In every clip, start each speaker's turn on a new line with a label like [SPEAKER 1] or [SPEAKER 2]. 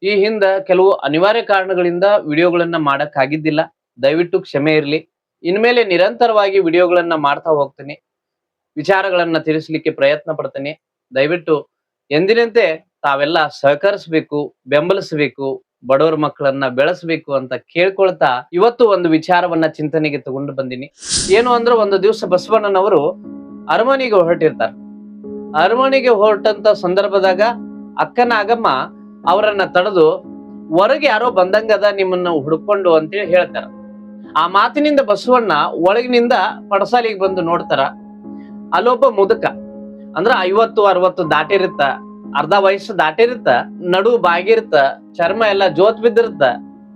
[SPEAKER 1] ಈ ಹಿಂದ ಕೆಲವು ಅನಿವಾರ್ಯ ಕಾರಣಗಳಿಂದ ವಿಡಿಯೋಗಳನ್ನ ಮಾಡಕ್ ಆಗಿದ್ದಿಲ್ಲ. ದಯವಿಟ್ಟು ಕ್ಷಮೆ ಇರಲಿ. ಇನ್ಮೇಲೆ ನಿರಂತರವಾಗಿ ವಿಡಿಯೋಗಳನ್ನ ಮಾಡ್ತಾ ಹೋಗ್ತೀನಿ. ವಿಚಾರಗಳನ್ನ ತಿಳಿಸ್ಲಿಕ್ಕೆ ಪ್ರಯತ್ನ ಪಡ್ತೀನಿ. ದಯವಿಟ್ಟು ಎಂದಿನಂತೆ ತಾವೆಲ್ಲ ಸಹಕರಿಸಬೇಕು, ಬೆಂಬಲಿಸಬೇಕು, ಬಡವರ ಮಕ್ಕಳನ್ನ ಬೆಳೆಸಬೇಕು ಅಂತ ಕೇಳ್ಕೊಳ್ತಾ ಇವತ್ತು ಒಂದು ವಿಚಾರವನ್ನ ಚಿಂತನೆಗೆ ತಗೊಂಡು ಬಂದಿನಿ. ಏನು ಅಂದ್ರೆ ಒಂದು ದಿವಸ ಬಸವಣ್ಣನವರು ಅರಮನೆಗೆ ಹೊರಟಿರ್ತಾರೆ. ಅರಮನೆಗೆ ಹೊರಟಂತ ಸಂದರ್ಭದಾಗ ಅಕ್ಕನ ಆಗಮ್ಮ ಅವರನ್ನ ತಡೆದು ಹೊರಗೆ ಯಾರೋ ಬಂದಂಗದ ನಿಮ್ಮನ್ನ ಹುಡ್ಕೊಂಡು ಅಂತೇಳಿ ಹೇಳ್ತಾರ. ಆ ಮಾತಿನಿಂದ ಬಸವಣ್ಣ ಒಳಗಿನಿಂದ ಪಡಸಾಲಿಗೆ ಬಂದು ನೋಡ್ತಾರ. ಅಲ್ಲೊಬ್ಬ ಮುದುಕ ಅಂದ್ರ 50-60 ದಾಟಿರುತ್ತ, ಅರ್ಧ ವಯಸ್ಸು ದಾಟಿರುತ್ತ, ನಡು ಬಾಗಿರ್ತ, ಚರ್ಮ ಎಲ್ಲ ಜೋತ್ ಬಿದ್ದಿರುತ್ತ,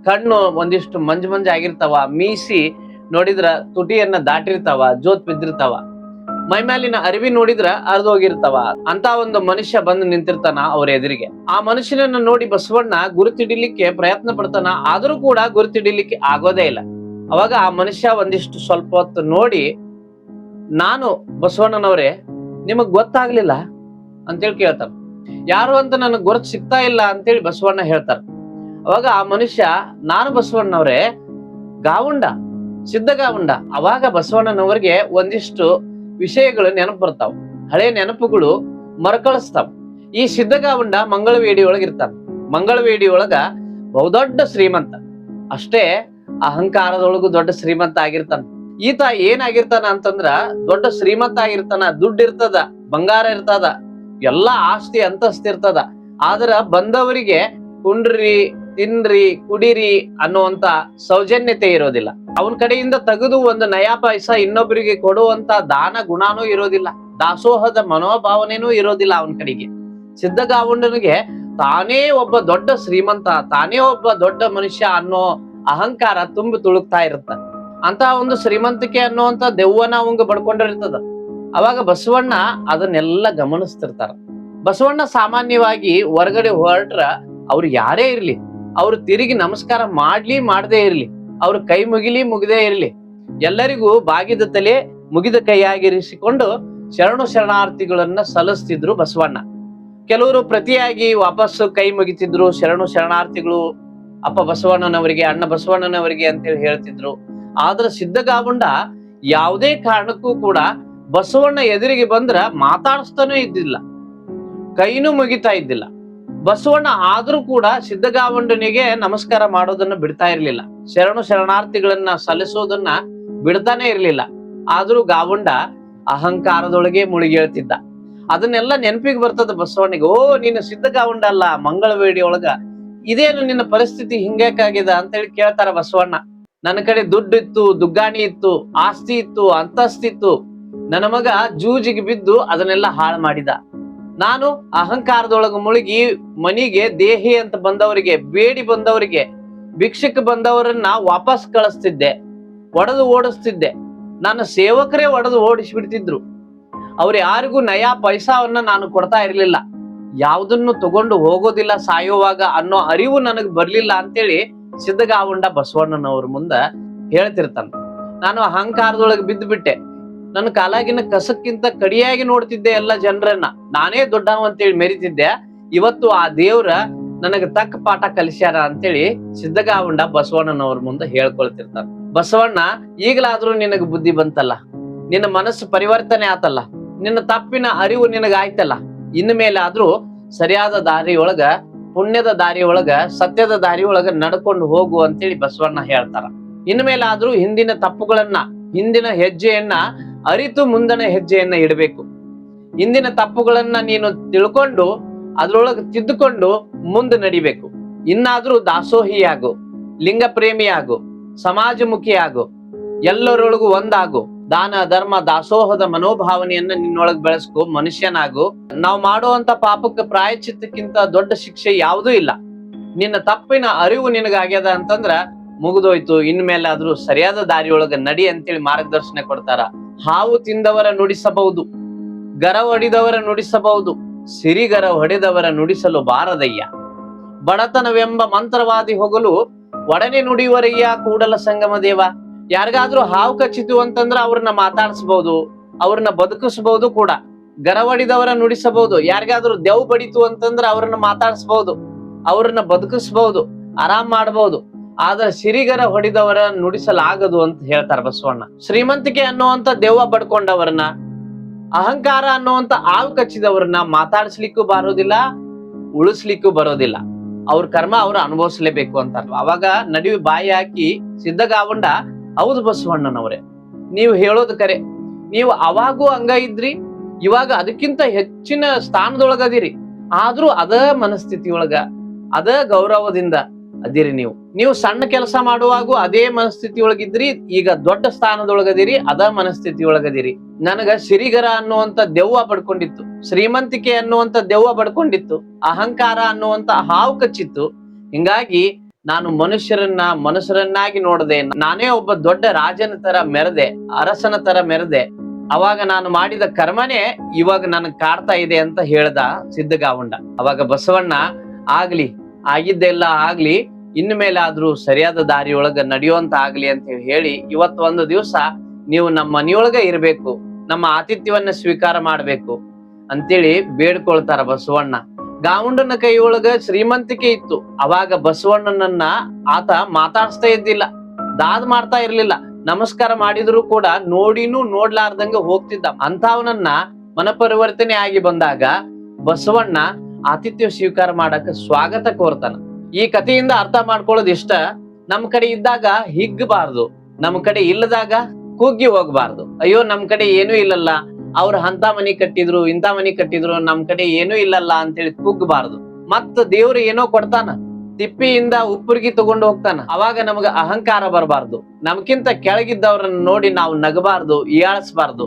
[SPEAKER 1] ಕಣ್ಣು ಒಂದಿಷ್ಟು ಮಂಜ್ ಆಗಿರ್ತಾವ, ಮೀಸಿ ನೋಡಿದ್ರ ತುಟಿಯನ್ನ ದಾಟಿರ್ತಾವ, ಜೋತ್ ಬಿದ್ದಿರ್ತಾವ, ಮೈಮ್ಯಾಲಿನ ಅರಿವಿ ನೋಡಿದ್ರ ಅರ್ಧೋಗಿರ್ತಾವ. ಅಂತ ಒಂದು ಮನುಷ್ಯ ಬಂದು ನಿಂತಿರ್ತಾನ ಅವ್ರ ಎದುರಿಗೆ. ಆ ಮನುಷ್ಯನನ್ನ ನೋಡಿ ಬಸವಣ್ಣ ಗುರುತಿಡಿಲಿಕ್ಕೆ ಪ್ರಯತ್ನ ಪಡ್ತಾನ, ಆದ್ರೂ ಕೂಡ ಗುರುತಿಡಿಲಿಕ್ಕೆ ಆಗೋದೇ ಇಲ್ಲ. ಅವಾಗ ಆ ಮನುಷ್ಯ ಒಂದಿಷ್ಟು ಸ್ವಲ್ಪ ಹೊತ್ತು ನೋಡಿ, ನಾನು ಬಸವಣ್ಣನವರೇ, ನಿಮಗ್ ಗೊತ್ತಾಗ್ಲಿಲ್ಲ ಅಂತೇಳಿ ಕೇಳ್ತಾನ. ಯಾರು ಅಂತ ನನಗ್ ಗುರುತು ಸಿಗ್ತಾ ಇಲ್ಲ ಅಂತೇಳಿ ಬಸವಣ್ಣ ಹೇಳ್ತಾರ. ಅವಾಗ ಆ ಮನುಷ್ಯ, ನಾನು ಬಸವಣ್ಣನವರೇ, ಗಾವುಂಡ, ಸಿದ್ಧ ಗಾವುಂಡ. ಅವಾಗ ಬಸವಣ್ಣನವರಿಗೆ ಒಂದಿಷ್ಟು ವಿಷಯಗಳು ನೆನಪು ಬರ್ತಾವ, ಹಳೆ ನೆನಪುಗಳು ಮರುಕಳಿಸ್ತಾವ. ಈ ಸಿದ್ಧಗಾವುಂಡ ಮಂಗಳವೇಡಿ ಒಳಗ ಇರ್ತಾನ. ಮಂಗಳವೇಡಿ ಒಳಗ ಬಹುದೊಡ್ಡ ಶ್ರೀಮಂತ, ಅಷ್ಟೇ ಅಹಂಕಾರದೊಳಗು ದೊಡ್ಡ ಶ್ರೀಮಂತ ಆಗಿರ್ತಾನ. ಈತ ಏನಾಗಿರ್ತಾನ ಅಂತಂದ್ರ ದೊಡ್ಡ ಶ್ರೀಮಂತ ಆಗಿರ್ತಾನ, ದುಡ್ಡು ಇರ್ತದ, ಬಂಗಾರ ಇರ್ತದ, ಎಲ್ಲಾ ಆಸ್ತಿ ಅಂತಸ್ತಿ ಇರ್ತದ. ಆದ್ರ ಬಂದವರಿಗೆ ಕುಂಡ್ರಿ, ತಿನ್ರಿ, ಕುಡಿರಿ ಅನ್ನುವಂತ ಸೌಜನ್ಯತೆ ಇರೋದಿಲ್ಲ. ಅವನ ಕಡೆಯಿಂದ ತೆಗೆದು ಒಂದು ನಯಾ ಪೈಸ ಇನ್ನೊಬ್ಬರಿಗೆ ಕೊಡುವಂತ ದಾನ ಗುಣನೂ ಇರೋದಿಲ್ಲ, ದಾಸೋಹದ ಮನೋಭಾವನೆನೂ ಇರೋದಿಲ್ಲ ಅವನ ಕಡೆಗೆ. ಸಿದ್ಧಗಾವುಂಡನಿಗೆ ತಾನೇ ಒಬ್ಬ ದೊಡ್ಡ ಶ್ರೀಮಂತ, ತಾನೇ ಒಬ್ಬ ದೊಡ್ಡ ಮನುಷ್ಯ ಅನ್ನೋ ಅಹಂಕಾರ ತುಂಬಿ ತುಳುಕ್ತಾ ಇರುತ್ತ. ಅಂತ ಒಂದು ಶ್ರೀಮಂತಿಕೆ ಅನ್ನುವಂತ ದೆವ್ವನ ಅವಂಗ ಬಡ್ಕೊಂಡಿರ್ತದ. ಅವಾಗ ಬಸವಣ್ಣ ಅದನ್ನೆಲ್ಲ ಗಮನಿಸ್ತಿರ್ತಾರ. ಬಸವಣ್ಣ ಸಾಮಾನ್ಯವಾಗಿ ಹೊರಗಡೆ ಹೊರಟ್ರ ಅವ್ರು ಯಾರೇ ಇರ್ಲಿ, ಅವ್ರು ತಿರುಗಿ ನಮಸ್ಕಾರ ಮಾಡ್ಲಿ ಮಾಡದೇ ಇರ್ಲಿ, ಅವ್ರ ಕೈ ಮುಗಿಲಿ ಮುಗಿದೇ ಇರ್ಲಿ, ಎಲ್ಲರಿಗೂ ಬಾಗಿದ ತಲೆ ಮುಗಿದ ಕೈಯಾಗಿರಿಸಿಕೊಂಡು ಶರಣು ಶರಣಾರ್ಥಿಗಳನ್ನ ಸಲ್ಲಿಸ್ತಿದ್ರು ಬಸವಣ್ಣ. ಕೆಲವರು ಪ್ರತಿಯಾಗಿ ವಾಪಸ್ಸು ಕೈ ಮುಗಿತಿದ್ರು, ಶರಣು ಶರಣಾರ್ಥಿಗಳು ಅಪ್ಪ ಬಸವಣ್ಣನವರಿಗೆ, ಅಣ್ಣ ಬಸವಣ್ಣನವರಿಗೆ ಅಂತೇಳಿ ಹೇಳ್ತಿದ್ರು. ಆದ್ರ ಸಿದ್ಧಗಾವುಂಡ ಯಾವುದೇ ಕಾರಣಕ್ಕೂ ಕೂಡ ಬಸವಣ್ಣ ಎದುರಿಗೆ ಬಂದ್ರ ಮಾತಾಡಿಸ್ತಾನೂ ಇದ್ದಿಲ್ಲ, ಕೈನೂ ಮುಗಿತಾ ಇದ್ದಿಲ್ಲ. ಬಸವಣ್ಣ ಆದ್ರೂ ಕೂಡ ಸಿದ್ಧಗಾವುಂಡನಿಗೆ ನಮಸ್ಕಾರ ಮಾಡೋದನ್ನ ಬಿಡ್ತಾ ಇರ್ಲಿಲ್ಲ, ಶರಣು ಶರಣಾರ್ಥಿಗಳನ್ನ ಸಲ್ಲಿಸೋದನ್ನ ಬಿಡ್ತಾನೆ ಇರ್ಲಿಲ್ಲ. ಆದ್ರೂ ಗಾವುಂಡ ಅಹಂಕಾರದೊಳಗೆ ಮುಳುಗಿ ಹೇಳ್ತಿದ್ದ. ಅದನ್ನೆಲ್ಲ ನೆನಪಿಗೆ ಬರ್ತದ ಬಸವಣ್ಣಿಗೆ. ಓ, ನೀನು ಸಿದ್ಧಗಾವುಂಡ ಅಲ್ಲ, ಮಂಗಳವೇಡಿ ಒಳಗ ಇದೇನು ನಿನ್ನ ಪರಿಸ್ಥಿತಿ ಹಿಂಗ್ಯಾಕಾಗಿದೆ ಅಂತೇಳಿ ಕೇಳ್ತಾರ ಬಸವಣ್ಣ. ನನ್ನ ಕಡೆ ದುಡ್ಡು ಇತ್ತು, ದುಗ್ಗಾಣಿ ಇತ್ತು, ಆಸ್ತಿ ಇತ್ತು, ಅಂತಸ್ತಿತ್ತು, ನನ್ನ ಮಗ ಜೂಜಿಗೆ ಬಿದ್ದು ಅದನ್ನೆಲ್ಲ ಹಾಳು ಮಾಡಿದ. ನಾನು ಅಹಂಕಾರದೊಳಗ ಮುಳುಗಿ ಮನಿಗೆ ದೇಹಿ ಅಂತ ಬಂದವರಿಗೆ, ಬೇಡಿ ಬಂದವರಿಗೆ, ಭಿಕ್ಷಕ್ ಬಂದವರನ್ನ ವಾಪಸ್ ಕಳಿಸ್ತಿದ್ದೆ, ಒಡೆದು ಓಡಿಸ್ತಿದ್ದೆ. ನನ್ನ ಸೇವಕರೇ ಒಡೆದು ಓಡಿಸ್ಬಿಡ್ತಿದ್ರು. ಅವ್ರು ಯಾರಿಗೂ ನಯಾ ಪೈಸಾವನ್ನ ನಾನು ಕೊಡ್ತಾ ಇರ್ಲಿಲ್ಲ, ಯಾವುದನ್ನು ತಗೊಂಡು ಹೋಗೋದಿಲ್ಲ ಸಾಯುವಾಗ ಅನ್ನೋ ಅರಿವು ನನಗ್ ಬರ್ಲಿಲ್ಲ ಅಂತೇಳಿ ಸಿದ್ಧಗಾವುಂಡ ಬಸವಣ್ಣನವ್ರ ಮುಂದ ಹೇಳ್ತಿರ್ತಾನ. ನಾನು ಅಹಂಕಾರದೊಳಗೆ ಬಿದ್ದು ಬಿಟ್ಟೆ, ನನ್ನ ಕಾಲಾಗಿನ ಕಸಕ್ಕಿಂತ ಕಡಿಯಾಗಿ ನೋಡ್ತಿದ್ದೆ ಎಲ್ಲ ಜನರನ್ನ, ನಾನೇ ದೊಡ್ಡವ ಅಂತೇಳಿ ಮೆರಿತಿದ್ದೆ. ಇವತ್ತು ಆ ದೇವ್ರ ನನಗ ತಕ್ಕ ಪಾಠ ಕಲಿಸ್ಯಾರ ಅಂತೇಳಿ ಸಿದ್ಧಗಾವುಂಡ ಬಸವಣ್ಣನವ್ರ ಮುಂದೆ ಹೇಳ್ಕೊಳ್ತಿರ್ತಾನ. ಬಸವಣ್ಣ, ಈಗಲಾದ್ರೂ ನಿನಗ ಬುದ್ಧಿ ಬಂತಲ್ಲ, ನಿನ್ನ ಮನಸ್ಸು ಪರಿವರ್ತನೆ ಆತಲ್ಲ, ನಿನ್ನ ತಪ್ಪಿನ ಅರಿವು ನಿನಗ ಆಯ್ತಲ್ಲ, ಇನ್ನು ಮೇಲಾದ್ರೂ ಸರಿಯಾದ ದಾರಿಯೊಳಗ, ಪುಣ್ಯದ ದಾರಿಯೊಳಗ, ಸತ್ಯದ ದಾರಿಯೊಳಗ ನಡ್ಕೊಂಡು ಹೋಗು ಅಂತೇಳಿ ಬಸವಣ್ಣ ಹೇಳ್ತಾರ. ಇನ್ನು ಮೇಲಾದ್ರೂ ಹಿಂದಿನ ತಪ್ಪುಗಳನ್ನ, ಹಿಂದಿನ ಹೆಜ್ಜೆಯನ್ನ ಅರಿತು ಮುಂದನ ಹೆಜ್ಜೆಯನ್ನ ಇಡಬೇಕು. ಹಿಂದಿನ ತಪ್ಪುಗಳನ್ನ ನೀನು ತಿಳ್ಕೊಂಡು ಅದ್ರೊಳಗೆ ತಿದ್ದುಕೊಂಡು ಮುಂದೆ ನಡಿಬೇಕು. ಇನ್ನಾದ್ರೂ ದಾಸೋಹಿಯಾಗು, ಲಿಂಗ ಪ್ರೇಮಿಯಾಗು, ಸಮಾಜಮುಖಿಯಾಗು, ಎಲ್ಲರೊಳಗೂ ಒಂದಾಗು, ದಾನ ಧರ್ಮ ದಾಸೋಹದ ಮನೋಭಾವನೆಯನ್ನ ನಿನ್ನೊಳಗ್ ಬೆಳೆಸ್ಕೊ, ಮನುಷ್ಯನಾಗು. ನಾವು ಮಾಡುವಂತ ಪಾಪಕ್ಕೆ ಪ್ರಾಯಶ್ಚಿತ್ತಕ್ಕಿಂತ ದೊಡ್ಡ ಶಿಕ್ಷೆ ಯಾವುದೂ ಇಲ್ಲ. ನಿನ್ನ ತಪ್ಪಿನ ಅರಿವು ನಿನಗಾಗ್ಯದ ಅಂತಂದ್ರ ಮುಗಿದೋಯ್ತು, ಇನ್ಮೇಲಾದ್ರೂ ಸರಿಯಾದ ದಾರಿಯೊಳಗ ನಡಿ ಅಂತೇಳಿ ಮಾರ್ಗದರ್ಶನ ಕೊಡ್ತಾರ. ಹಾವು ತಿಂದವರ ನುಡಿಸಬಹುದು, ಗರ ಹೊಡಿದವರ ನುಡಿಸಬಹುದು, ಸಿರಿಗರ ಹೊಡೆದವರ ನುಡಿಸಲು ಬಾರದಯ್ಯ. ಬಡತನವೆಂಬ ಮಂತ್ರವಾದಿ ಹೋಗಲು ಒಡನೆ ನುಡಿಯುವರಯ್ಯ ಕೂಡಲ ಸಂಗಮ ದೇವ. ಯಾರಿಗಾದ್ರೂ ಹಾವು ಕಚ್ಚಿತು ಅಂತಂದ್ರ ಅವ್ರನ್ನ ಮಾತಾಡಿಸಬಹುದು, ಅವ್ರನ್ನ ಬದುಕಿಸಬಹುದು ಕೂಡ. ಗರ ಹೊಡಿದವರ ನುಡಿಸಬಹುದು, ಯಾರಿಗಾದ್ರೂ ದೆವ್ ಬಡಿತು ಅಂತಂದ್ರ ಅವ್ರನ್ನ ಮಾತಾಡಿಸಬಹುದು. ಅವ್ರನ್ನ ಬದುಕಿಸಬಹುದು, ಆರಾಮ್ ಮಾಡಬಹುದು. ಆದ್ರೆ ಸಿರಿಗರ ಹೊಡಿದವರ ನುಡಿಸಲಾಗದು ಅಂತ ಹೇಳ್ತಾರ ಬಸವಣ್ಣ. ಶ್ರೀಮಂತಿಕೆ ಅನ್ನುವಂತ ದೆವ್ವ ಪಡ್ಕೊಂಡವರನ್ನ, ಅಹಂಕಾರ ಅನ್ನುವಂತ ಆವು ಕಚ್ಚಿದವ್ರನ್ನ ಮಾತಾಡಿಸ್ಲಿಕ್ಕೂ ಬರೋದಿಲ್ಲ, ಉಳಿಸ್ಲಿಕ್ಕೂ ಬರೋದಿಲ್ಲ. ಅವ್ರ ಕರ್ಮ ಅವ್ರು ಅನುಭವಿಸ್ಲೇಬೇಕು ಅಂತಾರ. ಅವಾಗ ನಡುವೆ ಬಾಯಿ ಹಾಕಿ ಸಿದ್ಧಗಾವಂಡ, ಹೌದು ಬಸವಣ್ಣನವ್ರೆ, ನೀವು ಹೇಳೋದು ಕರೆ. ನೀವು ಅವಾಗೂ ಹಂಗ ಇದ್ರಿ, ಇವಾಗ ಅದಕ್ಕಿಂತ ಹೆಚ್ಚಿನ ಸ್ಥಾನದೊಳಗದಿರಿ. ಆದ್ರೂ ಅದ ಮನಸ್ಥಿತಿ ಒಳಗ, ಅದ ಗೌರವದಿಂದ ಅದಿರಿ. ನೀವು ಸಣ್ಣ ಕೆಲಸ ಮಾಡುವಾಗೂ ಅದೇ ಮನಸ್ಥಿತಿ ಒಳಗಿದ್ರಿ, ಈಗ ದೊಡ್ಡ ಸ್ಥಾನದೊಳಗದಿರಿ, ಅದ ಮನಸ್ಥಿತಿ ಒಳಗದಿರಿ. ನನಗ ಸಿರಿಗರ ಅನ್ನುವಂತ ದೆವ್ವ ಪಡ್ಕೊಂಡಿತ್ತು, ಶ್ರೀಮಂತಿಕೆ ಅನ್ನುವಂತ ದೆವ್ವ ಪಡ್ಕೊಂಡಿತ್ತು, ಅಹಂಕಾರ ಅನ್ನುವಂತ ಹಾವು ಕಚ್ಚಿತ್ತು. ಹಿಂಗಾಗಿ ನಾನು ಮನುಷ್ಯರನ್ನಾಗಿ ನೋಡದೆ, ನಾನೇ ಒಬ್ಬ ದೊಡ್ಡ ರಾಜನ ತರ ಮೆರೆದೆ, ಅರಸನ ತರ ಮೆರೆದೆ. ಅವಾಗ ನಾನು ಮಾಡಿದ ಕರ್ಮನೇ ಇವಾಗ ನನಗ್ ಕಾಡ್ತಾ ಇದೆ ಅಂತ ಹೇಳ್ದ ಸಿದ್ಧಗಾವಂಡ. ಅವಾಗ ಬಸವಣ್ಣ, ಆಗ್ಲಿ, ಆಗಿದ್ದೆಲ್ಲ ಆಗ್ಲಿ, ಇನ್ನು ಮೇಲಾದ್ರೂ ಸರಿಯಾದ ದಾರಿಯೊಳಗ ನಡೆಯುವಂತ ಆಗ್ಲಿ ಅಂತ ಹೇಳಿ, ಇವತ್ತು ಒಂದು ದಿವಸ ನೀವು ನಮ್ಮ ಮನೆಯೊಳಗ ಇರ್ಬೇಕು, ನಮ್ಮ ಆತಿಥ್ಯವನ್ನ ಸ್ವೀಕಾರ ಮಾಡ್ಬೇಕು ಅಂತೇಳಿ ಬೇಡ್ಕೊಳ್ತಾರ ಬಸವಣ್ಣ. ಗಾವಂಡನ ಕೈಯೊಳಗ ಶ್ರೀಮಂತಿಕೆ ಇತ್ತು. ಅವಾಗ ಬಸವಣ್ಣನನ್ನ ಆತ ಮಾತಾಡ್ಸ್ತಾ ಇದ್ದಿಲ್ಲ, ದಾದ್ ಮಾಡ್ತಾ ಇರ್ಲಿಲ್ಲ. ನಮಸ್ಕಾರ ಮಾಡಿದ್ರು ಕೂಡ ನೋಡಿನೂ ನೋಡ್ಲಾರ್ದಂಗ ಹೋಗ್ತಿದ್ದ. ಅಂತವನನ್ನ ಮನಪರಿವರ್ತನೆ ಆಗಿ ಬಂದಾಗ ಬಸವಣ್ಣ ಆತಿಥ್ಯ ಸ್ವೀಕಾರ ಮಾಡಕ ಸ್ವಾಗತ ಕೋರ್ತಾನ. ಈ ಕಥೆಯಿಂದ ಅರ್ಥ ಮಾಡ್ಕೊಳ್ಳೋದು ಇಷ್ಟ, ನಮ್ ಕಡೆ ಇದ್ದಾಗ ಹಿಗ್ಗಬಾರ್ದು, ನಮ್ ಕಡೆ ಇಲ್ಲದಾಗ ಕುಗ್ಗಿ ಹೋಗ್ಬಾರ್ದು. ಅಯ್ಯೋ ನಮ್ ಕಡೆ ಏನೂ ಇಲ್ಲಲ್ಲ, ಅವ್ರ ಅಂತ ಮನಿ ಕಟ್ಟಿದ್ರು, ಇಂಥ ಮನಿ ಕಟ್ಟಿದ್ರು, ನಮ್ ಕಡೆ ಏನೂ ಇಲ್ಲಲ್ಲ ಅಂತೇಳಿ ಕುಗ್ಗಬಾರ್ದು. ಮತ್ತ ದೇವ್ರು ಏನೋ ಕೊಡ್ತಾನ, ತಿಪ್ಪಿಯಿಂದ ಉಪ್ಪುರ್ಗಿ ತಗೊಂಡು ಹೋಗ್ತಾನ. ಅವಾಗ ನಮಗ ಅಹಂಕಾರ ಬರಬಾರ್ದು. ನಮ್ಕಿಂತ ಕೆಳಗಿದ್ದವ್ರನ್ನ ನೋಡಿ ನಾವು ನಗಬಾರ್ದು, ಹೀಯಾಳಿಸಬಾರ್ದು.